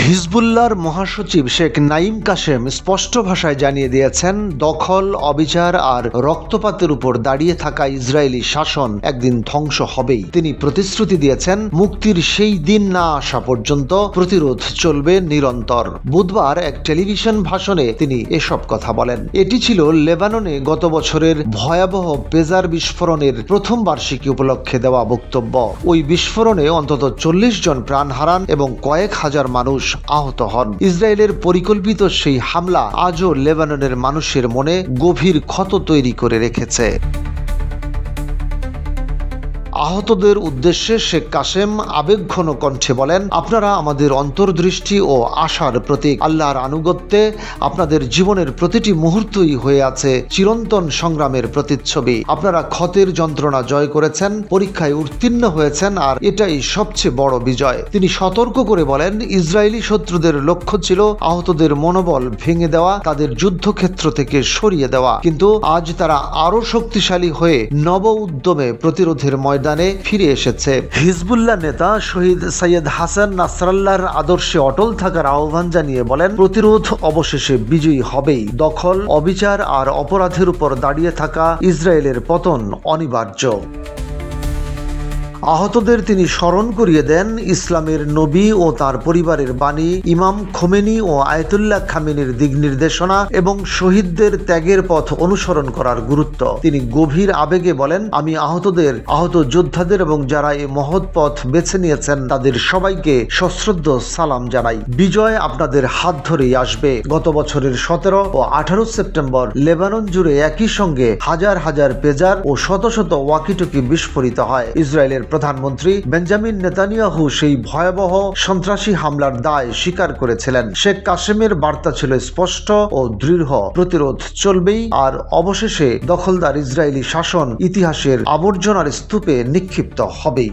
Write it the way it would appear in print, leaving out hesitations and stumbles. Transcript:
হিজবুল্লাহর মহাসচিব শেখ নাঈম কাশেম স্পষ্ট ভাষায় জানিয়ে দিয়েছেন, দখল, অবিচার আর রক্তপাতের উপর দাঁড়িয়ে থাকা ইসরায়েলি শাসন একদিন ধ্বংস হবেই। তিনি প্রতিশ্রুতি দিয়েছেন, মুক্তির সেই দিন না আসা পর্যন্ত প্রতিরোধ চলবে নিরন্তর। বুধবার এক টেলিভিশন ভাষণে তিনি এসব কথা বলেন। এটি ছিল লেবাননে গত বছরের ভয়াবহ পেজার বিস্ফোরণের প্রথম বার্ষিকী উপলক্ষে দেওয়া বক্তব্য। ওই বিস্ফোরণে অন্তত 40 জন প্রাণ হারান এবং কয়েক হাজার মানুষ আহত হন। ইসরায়েলের পরিকল্পিত সেই হামলা আজও লেবাননের মানুষের মনে গভীর ক্ষত তৈরি করে রেখেছে। আহতদের উদ্দেশ্যে শেখ কাশেম আবেগঘন কণ্ঠে বলেন, আপনারা আমাদের অন্তর্দৃষ্টি ও আশার প্রতীক। আল্লাহর আনুগত্যে আপনাদের জীবনের প্রতিটি মুহূর্তই হয়ে আছে চিরন্তন সংগ্রামের প্রতিচ্ছবি। আপনারা ক্ষতের যন্ত্রণা জয় করেছেন, পরীক্ষায় উত্তীর্ণ হয়েছেন, আর এটাই সবচেয়ে বড় বিজয়। তিনি সতর্ক করে বলেন, ইসরায়েলি শত্রুদের লক্ষ্য ছিল আহতদের মনোবল ভেঙে দেওয়া, তাদের যুদ্ধক্ষেত্র থেকে সরিয়ে দেওয়া। কিন্তু আজ তারা আরো শক্তিশালী হয়ে নব উদ্যমে প্রতিরোধের ময়দানে ফিরে এসেছে। হিজবুল্লাহ নেতা শহীদ সৈয়দ হাসান নাসরাল্লাহর আদর্শে অটল থাকার আহ্বান জানিয়ে বলেন, প্রতিরোধ অবশেষে বিজয়ী হবেই। দখল, অবিচার আর অপরাধের উপর দাঁড়িয়ে থাকা ইসরায়েলের পতন অনিবার্য। আহতদের তিনি স্মরণ করিয়ে দেন ইসলামের নবী ও তার পরিবারের বাণী, ইমাম খোমেনি ও আয়াতুল্লাহ খামেনির দিক নির্দেশনা এবং শহীদদের ত্যাগের পথ অনুসরণ করার গুরুত্ব। তিনি গভীর আবেগে বলেন, আমি আহত যোদ্ধাদের এবং যারা এই মহৎ পথ বেছে নিয়েছেন তাদের সবাইকে সশ্রদ্ধ সালাম জানাই। বিজয় আপনাদের হাত ধরেই আসবে। গত বছরের 17 ও 18 সেপ্টেম্বর লেবানন জুড়ে একই সঙ্গে হাজার হাজার পেজার ও শত শত ওয়াকিটকি বিস্ফোরিত হয়। ইসরায়েলের প্রধানমন্ত্রী বেঞ্জামিন নেতানিয়াহু সেই ভয়াবহ সন্ত্রাসী হামলার দায় স্বীকার করেছিলেন। শেখ কাশেমের বার্তা ছিল স্পষ্ট ও দৃঢ়, প্রতিরোধ চলবেই, আর অবশেষে দখলদার ইসরায়েলি শাসন ইতিহাসের আবর্জনার স্তূপে নিক্ষিপ্ত হবেই।